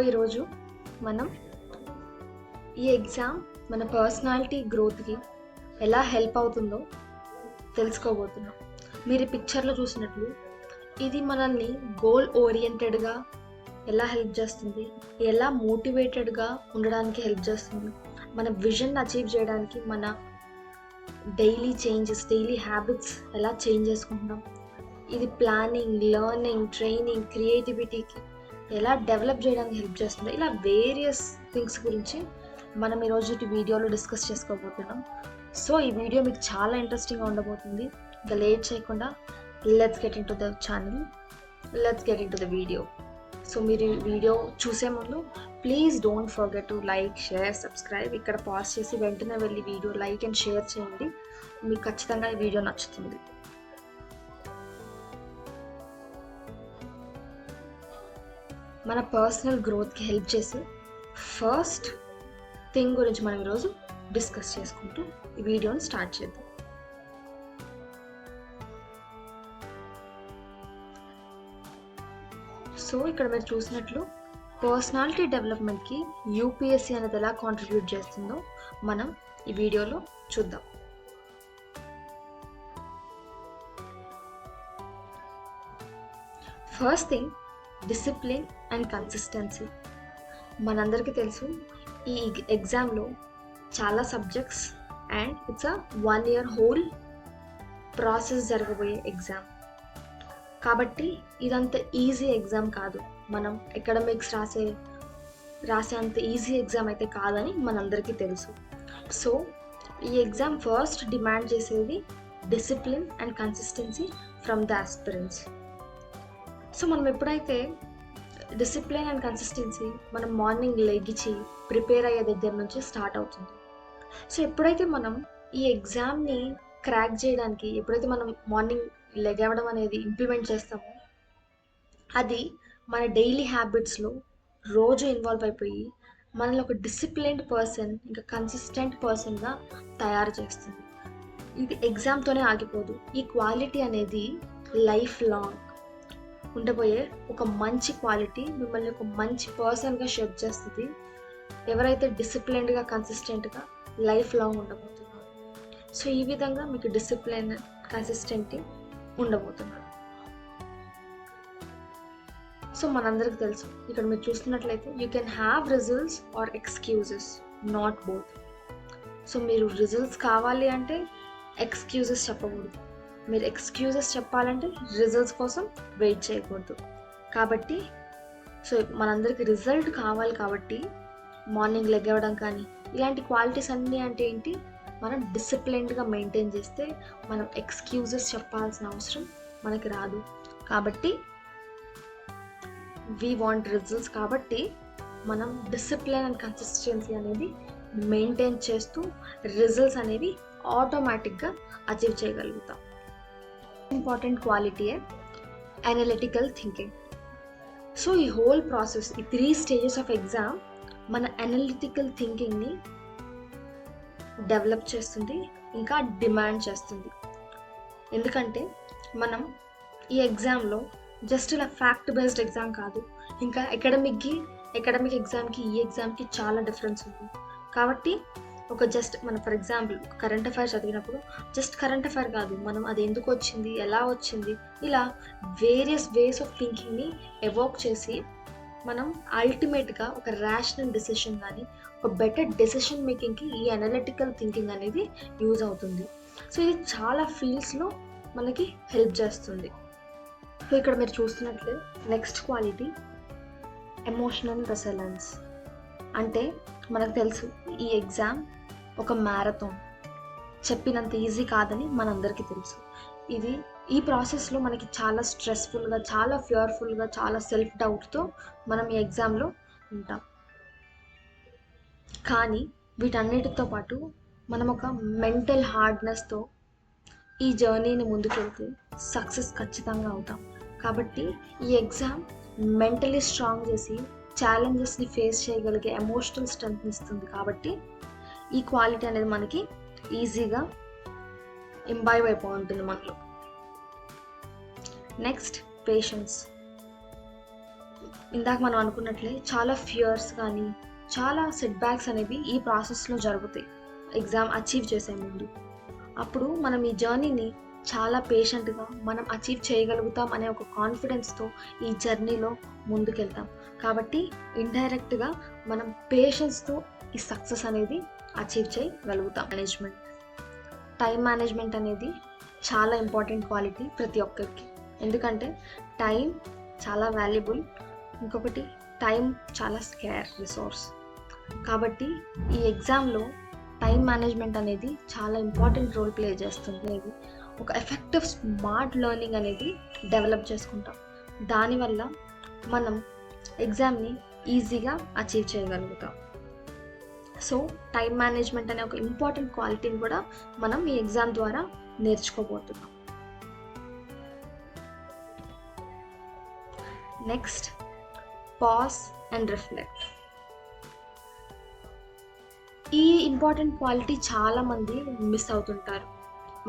ఈరోజు మనం ఈ ఎగ్జామ్ మన పర్సనాలిటీ గ్రోత్కి ఎలా హెల్ప్ అవుతుందో తెలుసుకోబోతున్నాం. మీరు ఈ పిక్చర్లో చూసినట్లు ఇది మనల్ని గోల్ ఓరియంటెడ్గా ఎలా హెల్ప్ చేస్తుంది, ఎలా మోటివేటెడ్గా ఉండడానికి హెల్ప్ చేస్తుంది, మన విజన్ అచీవ్ చేయడానికి మన డైలీ హ్యాబిట్స్ ఎలా చేంజ్ చేసుకుంటున్నాం, ఇది ప్లానింగ్, లెర్నింగ్, ట్రైనింగ్, క్రియేటివిటీకి ఎలా డెవలప్ చేయడానికి హెల్ప్ చేస్తుంది. ఇలా వేరియస్ థింగ్స్ గురించి మనం ఈరోజు ఈ వీడియోలో డిస్కస్ చేసుకోబోతున్నాం. ఈ వీడియో మీకు చాలా ఇంట్రెస్టింగ్గా ఉండబోతుంది. ఇంకా లేట్ చేయకుండా let's get in to the channel, let's get in to the video. మీరు ఈ వీడియో చూసే ముందు please don't forget to like, share, subscribe. ఇక్కడ పాజ్ చేసి వెంటనే వెళ్ళి వీడియో లైక్ అండ్ షేర్ చేయండి. మీకు ఖచ్చితంగా ఈ వీడియో నచ్చుతుంది. మన పర్సనల్ గ్రోత్కి హెల్ప్ చేసే ఫస్ట్ థింగ్ గురించి మనం ఈరోజు డిస్కస్ చేసుకుంటూ ఈ వీడియోని స్టార్ట్ చేద్దాం. ఇక్కడ మీరు చూసినట్లు పర్సనాలిటీ డెవలప్మెంట్కి యూపీఎస్సీ అనేది ఎలా కాంట్రిబ్యూట్ చేస్తుందో మనం ఈ వీడియోలో చూద్దాం. First thing, discipline and consistency. మనందరికీ తెలుసు ఈ ఎగ్జామ్లో చాలా subjects and it's a 1 year whole process జరగబోయే ఎగ్జామ్. కాబట్టి ఇదంత ఈజీ ఎగ్జామ్ కాదు. మనం ఎకడమిక్స్ రాసే అంత ఈజీ ఎగ్జామ్ అయితే కాదని మనందరికీ తెలుసు. ఈ ఎగ్జామ్ ఫస్ట్ డిమాండ్ చేసేది discipline and consistency from the aspirants. మనం ఎప్పుడైతే డిసిప్లిన్ అండ్ కన్సిస్టెన్సీ మనం మార్నింగ్ లెగిచి ప్రిపేర్ అయ్యే దగ్గర నుంచి స్టార్ట్ అవుతుంది. ఎప్పుడైతే మనం ఈ ఎగ్జామ్ని క్రాక్ చేయడానికి ఎప్పుడైతే మనం మార్నింగ్ లెగవడం అనేది ఇంప్లిమెంట్ చేస్తామో అది మన డైలీ హ్యాబిట్స్లో రోజు ఇన్వాల్వ్ అయిపోయి మనల్ని ఒక డిసిప్లిన్డ్ పర్సన్, ఇంకా కన్సిస్టెంట్ పర్సన్గా తయారు చేస్తుంది. ఇది ఎగ్జామ్తోనే ఆగిపోదు. ఈ క్వాలిటీ అనేది లైఫ్ లాంగ్ ఉండబోయే ఒక మంచి క్వాలిటీ మిమ్మల్ని ఒక మంచి పర్సన్గా షేప్ చేస్తుంది. ఎవరైతే డిసిప్లిన్డ్గా, కన్సిస్టెంట్గా లైఫ్ లాంగ్ ఉండబోతున్నారు. ఈ విధంగా మీకు డిసిప్లిన్, కన్సిస్టెంటీ ఉండబోతున్నారు. మనందరికి తెలుసు, ఇక్కడ మీరు చూస్తున్నట్లయితే you can have results or excuses, not both. మీరు రిజల్ట్స్ కావాలి అంటే ఎక్స్క్యూజెస్ చెప్పకూడదు, మీరు ఎక్స్క్యూజెస్ చెప్పాలంటే రిజల్ట్స్ కోసం వెయిట్ చేయకూడదు. కాబట్టి మనందరికి రిజల్ట్ కావాలి. కాబట్టి మార్నింగ్ లెగవడం కానీ ఇలాంటి క్వాలిటీస్ అన్నీ అంటే ఏంటి, మనం డిసిప్లిన్డ్గా మెయింటైన్ చేస్తే మనం ఎక్స్క్యూజెస్ చెప్పాల్సిన అవసరం మనకి రాదు. కాబట్టి వీ వాంట్ రిజల్ట్స్. కాబట్టి మనం డిసిప్లిన్ అండ్ కన్సిస్టెన్సీ అనేది మెయింటైన్ చేస్తూ రిజల్ట్స్ అనేవి ఆటోమేటిక్గా అచీవ్ చేయగలుగుతాం. ఇంపార్టెంట్ క్వాలిటీయే అనలిటికల్ థింకింగ్. ఈ హోల్ ప్రాసెస్, ఈ 3 stages ఆఫ్ ఎగ్జామ్ మన అనలిటికల్ థింకింగ్ని డెవలప్ చేస్తుంది, ఇంకా డిమాండ్ చేస్తుంది. ఎందుకంటే మనం ఈ ఎగ్జామ్లో జస్ట్ ఇలా ఫ్యాక్ట్ బేస్డ్ ఎగ్జామ్ కాదు, ఇంకా ఎకడమిక్ ఎగ్జామ్కి ఈ ఎగ్జామ్కి చాలా డిఫరెన్స్ ఉంది. కాబట్టి మనం ఫర్ ఎగ్జాంపుల్ కరెంట్ అఫైర్స్ చదివినప్పుడు జస్ట్ కరెంట్ అఫైర్ కాదు, మనం అది ఎందుకు వచ్చింది, ఎలా వచ్చింది, ఇలా వేరియస్ వేస్ ఆఫ్ థింకింగ్ని ఎవోక్ చేసి మనం అల్టిమేట్గా ఒక రేషనల్ డెసిషన్ కానీ ఒక బెటర్ డెసిషన్ మేకింగ్కి ఈ అనలిటికల్ థింకింగ్ అనేది యూజ్ అవుతుంది. ఇది చాలా ఫీల్డ్స్లో మనకి హెల్ప్ చేస్తుంది. ఇక్కడ మీరు చూస్తున్నట్లే నెక్స్ట్ క్వాలిటీ ఎమోషనల్ రెసిలియన్స్. అంటే మనకు తెలుసు ఈ ఎగ్జామ్ ఒక మ్యారథాన్, చెప్పినంత ఈజీ కాదని మనందరికీ తెలుసు. ఈ ప్రాసెస్లో మనకి చాలా స్ట్రెస్ఫుల్గా, చాలా ఫియర్ఫుల్గా, చాలా సెల్ఫ్ డౌట్తో మనం ఈ ఎగ్జామ్లో ఉంటాం. కానీ వీటన్నిటితో పాటు మనం ఒక మెంటల్ హార్డ్నెస్తో ఈ జర్నీని ముందుకెళ్తే సక్సెస్ ఖచ్చితంగా అవుతాం. కాబట్టి ఈ ఎగ్జామ్ మెంటలీ స్ట్రాంగ్ చేసి ఛాలెంజెస్ని ఫేస్ చేయగలిగే ఎమోషనల్ స్ట్రెంగ్త్ని ఇస్తుంది. కాబట్టి ఈ క్వాలిటీ అనేది మనకి ఈజీగా ఇంబైబ్ అయిపోతుంది మనలో. Next, patience. ఇందాక మనం అనుకున్నట్లే చాలా ఫియర్స్ కానీ చాలా సెట్ బ్యాక్స్ అనేవి ఈ ప్రాసెస్లో జరుగుతాయి ఎగ్జామ్ అచీవ్ చేసే ముందు. అప్పుడు మనం ఈ జర్నీని చాలా పేషెంట్గా మనం అచీవ్ చేయగలుగుతాం అనే ఒక కాన్ఫిడెన్స్తో ఈ జర్నీలో ముందుకెళ్తాం. కాబట్టి ఇండైరెక్ట్గా మనం పేషెన్స్తో ఈ సక్సెస్ అనేది అచీవ్ చేయగలుగుతాం. టైం మేనేజ్మెంట్ అనేది చాలా ఇంపార్టెంట్ క్వాలిటీ ప్రతి ఒక్కరికి. ఎందుకంటే టైం చాలా వాల్యుబుల్, ఇంకొకటి టైం చాలా స్కేర్ రిసోర్స్. కాబట్టి ఈ ఎగ్జామ్లో టైం మేనేజ్మెంట్ అనేది చాలా ఇంపార్టెంట్ రోల్ ప్లే చేస్తుంది. ఒక ఎఫెక్టివ్ స్మార్ట్ లెర్నింగ్ అనేది డెవలప్ చేసుకుంటాం. దానివల్ల మనం ఎగ్జామ్ని ఈజీగా అచీవ్ చేయగలుగుతాం. సో టైం మేనేజ్మెంట్ అనే ఒక ఇంపార్టెంట్ క్వాలిటీని కూడా మనం ఈ ఎగ్జామ్ ద్వారా నేర్చుకోబోతున్నాం. Next, pause and reflect. ఈ ఇంపార్టెంట్ క్వాలిటీ చాలామంది మిస్ అవుతుంటారు.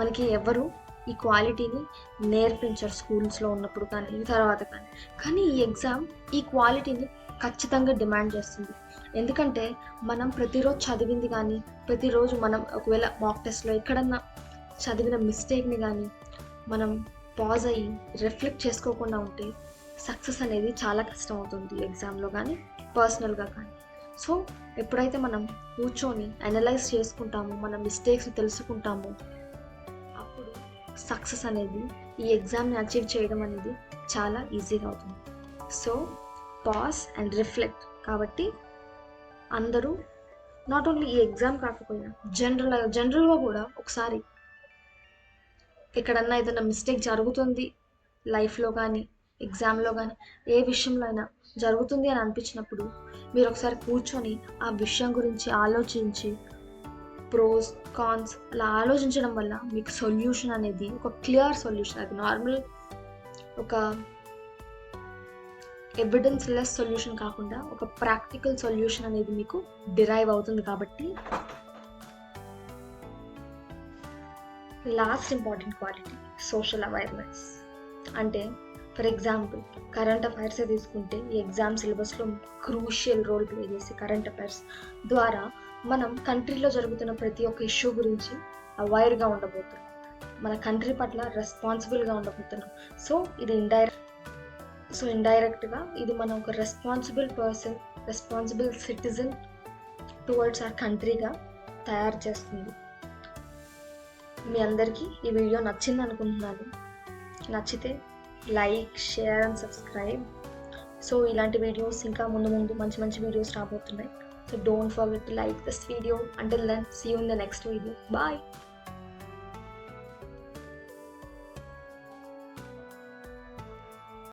మనకి ఎవరు ఈ క్వాలిటీని నేర్పించారు స్కూల్స్లో ఉన్నప్పుడు కానీ తర్వాత కానీ ఈ ఎగ్జామ్ ఈ క్వాలిటీని ఖచ్చితంగా డిమాండ్ చేస్తుంది. ఎందుకంటే మనం ప్రతిరోజు చదివింది కానీ ప్రతిరోజు మనం ఒకవేళ మాక్ టెస్ట్లో ఎక్కడన్నా చదివిన మిస్టేక్ని కానీ మనం పాజ్ అయ్యి రిఫ్లెక్ట్ చేసుకోకుండా ఉంటే సక్సెస్ అనేది చాలా కష్టం అవుతుంది ఎగ్జామ్లో కానీ పర్సనల్గా కానీ. సో ఎప్పుడైతే మనం కూర్చొని అనలైజ్ చేసుకుంటామో, మన మిస్టేక్స్ తెలుసుకుంటామో, అప్పుడు సక్సెస్ అనేది ఈ ఎగ్జామ్ని అచీవ్ చేయడం అనేది చాలా ఈజీగా అవుతుంది. So pause and reflect. కాబట్టి అందరూ నాట్ ఓన్లీ ఈ ఎగ్జామ్ కాకపోయినా జనరల్గా కూడా ఒకసారి ఎక్కడన్నా ఏదైనా మిస్టేక్ జరుగుతుంది లైఫ్లో కానీ ఎగ్జామ్లో కానీ ఏ విషయంలో అయినా జరుగుతుంది అని అనిపించినప్పుడు మీరు ఒకసారి కూర్చొని ఆ విషయం గురించి ఆలోచించి ప్రోస్ కాన్స్ అలా ఆలోచించడం వల్ల మీకు సొల్యూషన్ అనేది ఒక క్లియర్ సొల్యూషన్, అది నార్మల్ ఒక ఎవిడెన్స్ లెస్ సొల్యూషన్ కాకుండా ఒక ప్రాక్టికల్ సొల్యూషన్ అనేది మీకు డిరైవ్ అవుతుంది. కాబట్టి last important quality social awareness. అంటే ఫర్ ఎగ్జాంపుల్ కరెంట్ అఫైర్సే తీసుకుంటే ఈ ఎగ్జామ్ సిలబస్లో క్రూషియల్ రోల్ ప్లే చేసే కరెంట్ అఫైర్స్ ద్వారా మనం కంట్రీలో జరుగుతున్న ప్రతి ఒక్క ఇష్యూ గురించి అవేర్గా ఉండబోతున్నాం, మన కంట్రీ పట్ల రెస్పాన్సిబుల్గా ఉండబోతున్నాం. సో ఇది ఇండైరెక్ట్గా ఇది మనం ఒక responsible person, responsible citizen towards our కంట్రీగా తయారు చేస్తుంది. మీ అందరికీ ఈ వీడియో నచ్చింది అనుకుంటున్నాను. నచ్చితే like, share and subscribe. So ఇలాంటి వీడియోస్ ఇంకా ముందు మంచి వీడియోస్ రాబోతున్నాయి. So don't forget to like this video. Until then, see you in the next video. Bye.